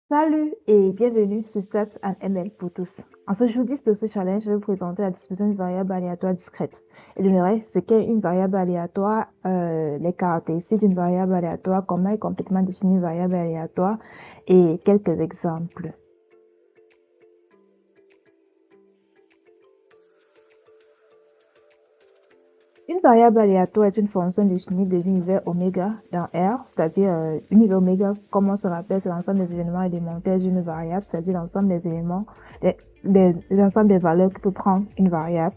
Salut et bienvenue sur Stats and ML pour tous. En ce jour 10 de ce challenge, je vais vous présenter la distribution d'une variable aléatoire discrète. Je donnerai ce qu'est une variable aléatoire, les caractéristiques d'une variable aléatoire, comment est complètement définie une variable aléatoire et quelques exemples. Une variable aléatoire est une fonction définie de l'univers oméga dans R, c'est-à-dire l'univers oméga, comme on se rappelle, c'est l'ensemble des éléments élémentaires d'une variable, c'est-à-dire l'ensemble des éléments, l'ensemble des valeurs que peut prendre une variable.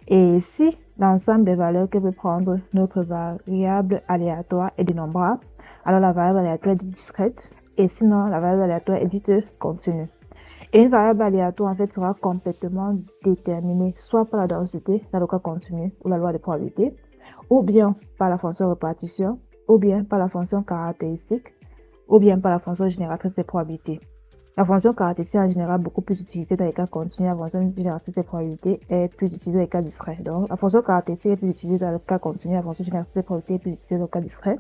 Et si l'ensemble des valeurs que peut prendre notre variable aléatoire est dénombrable, alors la variable aléatoire est dite discrète, et sinon la variable aléatoire est dite continue. Et une variable aléatoire, en fait, sera complètement déterminée soit par la densité, dans le cas continu, ou la loi de probabilité, ou bien par la fonction répartition, ou bien par la fonction caractéristique, ou bien par la fonction génératrice des probabilités. La fonction caractéristique est en général beaucoup plus utilisée dans les cas continus. La fonction génératrice des probabilités est plus utilisée dans les cas discrets. Donc, la fonction caractéristique est plus utilisée dans le cas continu. La fonction génératrice des probabilités est plus utilisée dans le cas discret.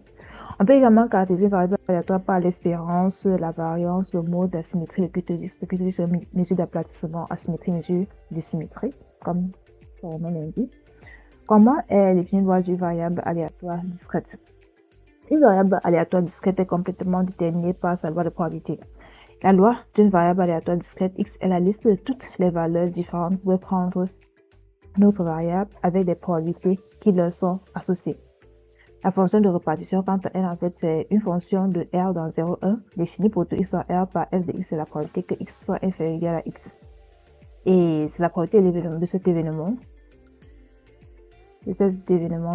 On peut également caractériser une variable aléatoire par l'espérance, la variance, le mode, la symétrie, le QTX. Le QTX est une mesure d'aplatissement, asymétrie, mesure de symétrie, comme son nom l'indique. Comment est définie une loi d'une variable aléatoire discrète? Une variable aléatoire discrète est complètement déterminée par sa loi de probabilité. La loi d'une variable aléatoire discrète X est la liste de toutes les valeurs différentes pour prendre notre variable avec des probabilités qui leur sont associées. La fonction de répartition, quant à elle, en fait, c'est une fonction de R dans 0, 1, définie pour tout X dans R par f de X, c'est la probabilité que X soit inférieur ou égal à X. Et c'est la probabilité de cet événement,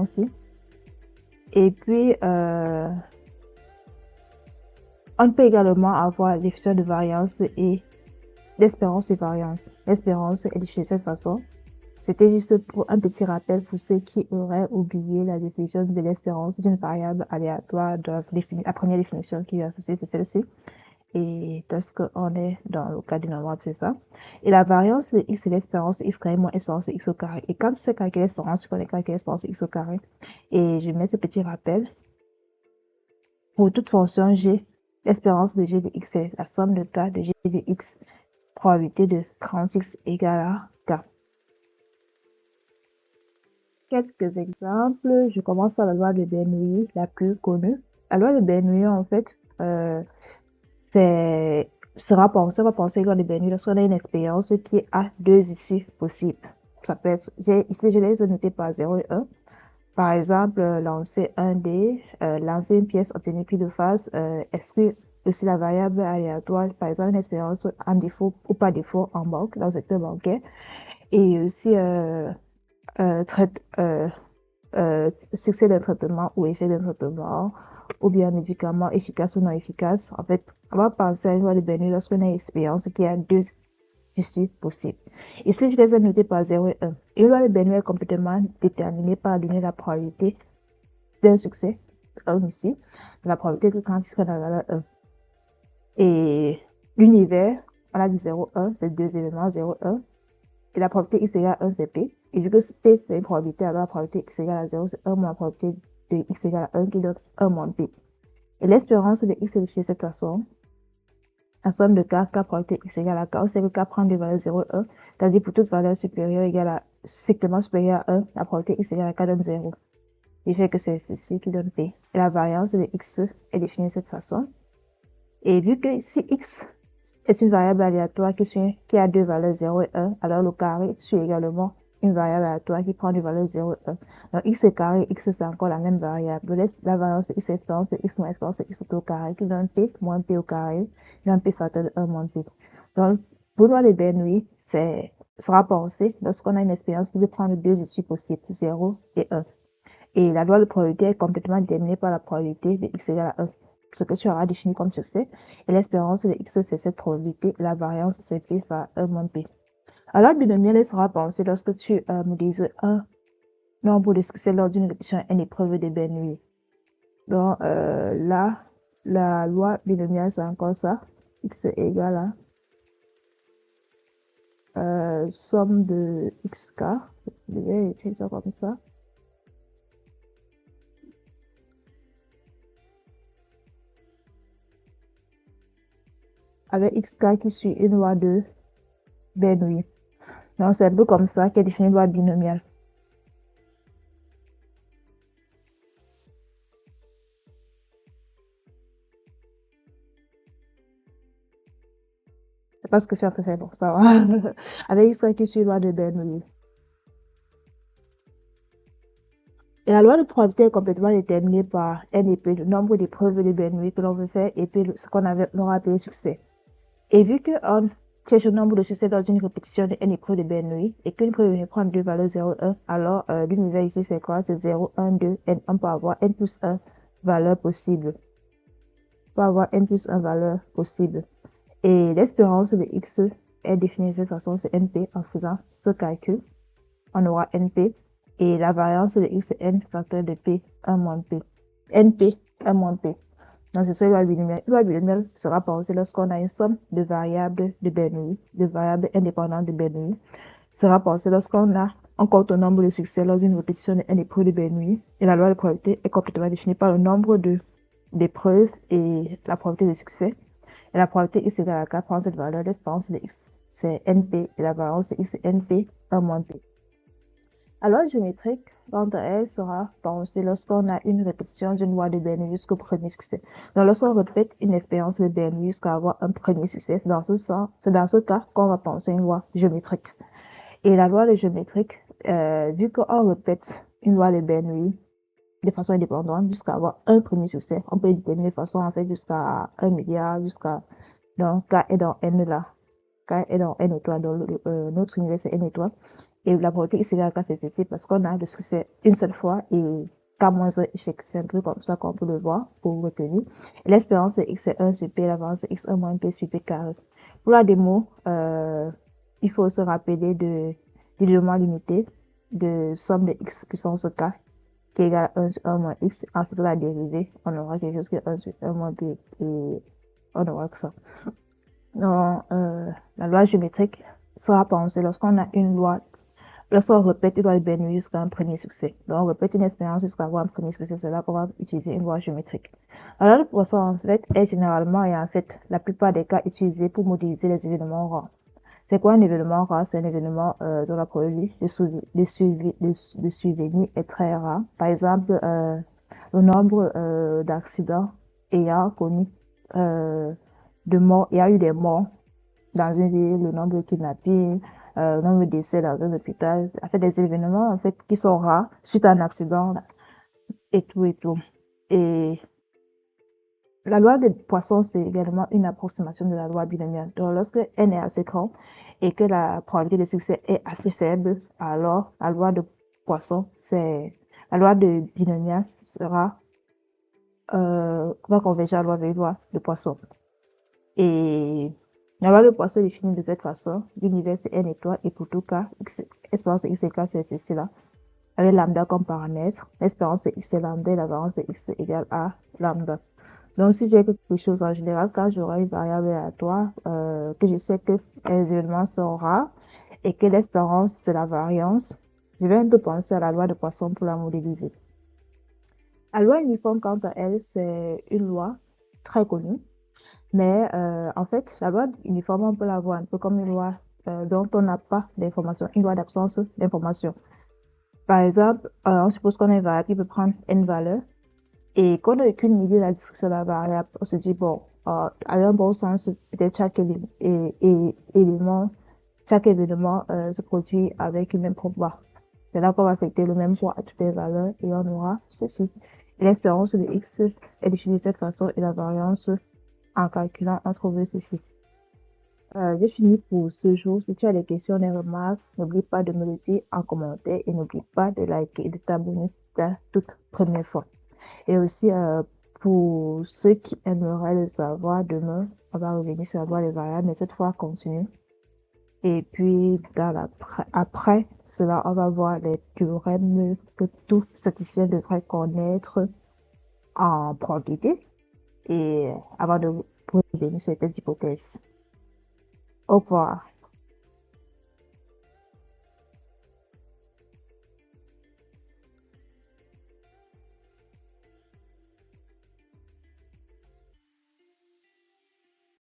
aussi. Et puis, on peut également avoir l'effet de variance et l'espérance et variance. L'espérance est définie de cette façon. C'était juste pour un petit rappel pour ceux qui auraient oublié la définition de l'espérance d'une variable aléatoire. La première définition qui est associée, c'est celle-ci. Et parce qu'on est dans le cas du nombre, c'est ça. Et la variance de x, c'est l'espérance de x carré moins espérance de x au carré. Et quand tu sais calculer l'espérance, tu connais calculer l'espérance de x au carré. Et je mets ce petit rappel. Pour toute fonction g, l'espérance de g de x, c'est la somme de k de g de x, probabilité de 30x égale à k. Quelques exemples. Je commence par la loi de Bernoulli, la plus connue. La loi de Bernoulli, en fait, ça va penser loi de Bernoulli lorsqu'on a une expérience qui a deux issues possibles. Ça peut être, ici, je les ai notées par 0 et 1. Par exemple, lancer un dé, lancer une pièce, obtenir pile de face, exclure aussi la variable aléatoire, par exemple, une expérience en défaut ou pas défaut en banque, dans le secteur bancaire. Et aussi, succès d'un traitement ou échec d'un traitement, ou bien médicament efficace ou non efficace. En fait, on va penser à une loi de Bernoulli lorsqu'on a une expérience qui a deux issues possibles. Ici, je les ai notés par 0 et 1. Une loi de Bernoulli est complètement déterminée par donner la probabilité d'un succès, 1 ici, la probabilité que quand il sera dans la valeur 1. Et l'univers, on a dit 0, 1, c'est deux éléments, 0, 1. Et la probabilité x égale à 1, c'est P. Et vu que P, c'est une probabilité, alors la probabilité x égale à 0, c'est 1 moins la probabilité de x égale à 1 qui donne 1 moins P. Et l'espérance de x est définie de cette façon. La somme de k, k probabilité x égale à k, on sait que k prend des valeurs 0 et 1, c'est-à-dire pour toute valeur supérieure égale à, strictement supérieure à 1, la probabilité x égale à k donne 0. Ce qui fait que c'est ceci qui donne P. Et la variance de x est définie de cette façon. Et vu que si x est une variable aléatoire qui a deux valeurs 0 et 1, alors le carré suit également une variable aléatoire qui prend des valeurs 0 et 1. Donc x est carré, x c'est encore la même variable. La variance de x est espérance de x moins espérance de x au carré qui donne p moins p au carré, qui donne p facteur de 1 moins p. Donc, pour loi de Bernoulli, sera pensé lorsqu'on a une expérience qui peut prendre deux issues possibles, 0 et 1. Et la loi de probabilité est complètement déterminée par la probabilité de x égale à 1. Ce que tu auras défini comme succès. Et l'espérance de x, c'est cette probabilité. Et la variance, c'est p par 1 moins p. Alors, le binomial sera pensé lorsque tu modélises un nombre de succès lors d'une répétition à une épreuve de Bernoulli. Donc, là, la loi binomiale, c'est encore ça. X égale à somme de xk. Je vais écrire ça comme ça. avec xk qui suit une loi de Bernoulli. Donc, c'est un peu comme ça qu'est définie une loi binomiale. C'est pas ce que je suis en train de faire pour ça. Avec xk qui suit une loi de Bernoulli. Et la loi de probabilité est complètement déterminée par n épée, le nombre d'épreuves de Bernoulli que l'on veut faire, et puis ce qu'on aura appelé succès. Et vu qu'on cherche le nombre de succès dans une répétition de n épreuves de Bernoulli, et qu'une preuve vient prendre deux valeurs 0, 1, alors l'univers ici c'est quoi? C'est 0, 1, 2, n. On peut avoir n plus 1 valeurs possibles. On peut avoir n plus 1 valeurs possibles. Et l'espérance de x est définie de cette façon, c'est np. En faisant ce calcul, on aura np. Et la variance de x est n facteur de p, 1 moins p. np, 1 moins p. Donc, c'est ça, la loi binomiale. La loi binomiale sera pensée lorsqu'on a une somme de variables de Bernoulli, de variables indépendantes de Bernoulli. Sera pensée lorsqu'on a un compte au nombre de succès lors d'une répétition de n épreuves de Bernoulli. Et la loi de probabilité est complètement définie par le nombre d'épreuves et la probabilité de succès. Et la probabilité x égale à 4 prend cette valeur. L'espérance de x, c'est np. Et la variance de x, c'est np, 1 moins p. La loi géométrique, quant à elle, sera pensée lorsqu'on a une répétition d'une loi de Bernoulli jusqu'au premier succès. Donc, lorsqu'on répète une expérience de Bernoulli jusqu'à avoir un premier succès, c'est dans ce cas qu'on va penser une loi géométrique. Et la loi de géométrique, vu qu'on répète une loi de Bernoulli de façon indépendante jusqu'à avoir un premier succès, on peut déterminer de façon, en fait, jusqu'à 1 milliard, jusqu'à, donc, K est dans N là. K est dans N étoile, donc notre univers c'est N étoile. Et la probabilité ici égale à K, c'est ceci parce qu'on a le succès une seule fois et K moins 1 échec. C'est un peu comme ça qu'on peut le voir pour retenir. Et l'espérance de X est 1 sur P, la variance de X 1 moins P sur P carré. Pour la démo, il faut se rappeler de l'élément limité de somme de X puissance K qui est égal à 1 sur 1 moins X. En faisant la dérivée, on aura quelque chose qui est 1 sur 1 moins P et on aura que ça. Donc, la loi géométrique sera pensée lorsqu'on a une loi. Lorsqu'on répète une loi de Bernoulli jusqu'à un premier succès. Donc, on répète une expérience jusqu'à avoir un premier succès. C'est là qu'on va utiliser une loi géométrique. La loi de Poisson, en fait, est généralement et en fait, la plupart des cas utilisée pour modéliser les événements rares. C'est quoi un événement rare? C'est un événement dont la probabilité de survenir est très rare. Par exemple, le nombre d'accidents ayant connu de morts, il y a eu des morts dans une ville, le nombre de kidnappings, le nombre de décès dans un hôpital, en fait des événements en fait qui sont rares suite à un accident et tout et tout. Et la loi des poissons, c'est également une approximation de la loi binomiale. Donc lorsque n est assez grand et que la probabilité de succès est assez faible, alors la loi de poisson, c'est la loi de binomial sera va converger à la loi de poisson. Et la loi de Poisson est définie de cette façon. L'univers c'est n étoile et pour tout cas, espérance de x égale c'est ceci là. Avec lambda comme paramètre, l'espérance de x est lambda et la variance de x est égale à lambda. Donc si j'ai quelque chose en général, quand j'aurai une variable aléatoire, que je sais que les événements sont rares et que l'espérance c'est la variance, je vais un peu penser à la loi de Poisson pour la modéliser. La loi uniforme, quant à elle, c'est une loi très connue. Mais en fait, la loi uniforme, on peut la voir un peu comme une loi dont on n'a pas d'information, une loi d'absence d'information. Par exemple, on suppose qu'on a une variable qui peut prendre n valeurs et qu'on n'a aucune idée de la description de la variable. On se dit, bon, à un bon sens, peut-être chaque événement se produit avec une même proba. C'est là qu'on va affecter le même poids à toutes les valeurs et on aura ceci. Et l'espérance de x est définie de cette façon et la variance en calculant, on trouve ceci. J'ai fini pour ce jour. Si tu as des questions, des remarques, n'oublie pas de me le dire en commentaire et n'oublie pas de liker et de t'abonner si c'est ta toute première fois. Et aussi, pour ceux qui aimeraient le savoir, demain, on va revenir sur la loi des variables, mais cette fois continue. Et puis, après cela, on va voir les théorèmes que tout statisticien devrait connaître en probabilité et avant de revenir sur les hypothèses. Au revoir.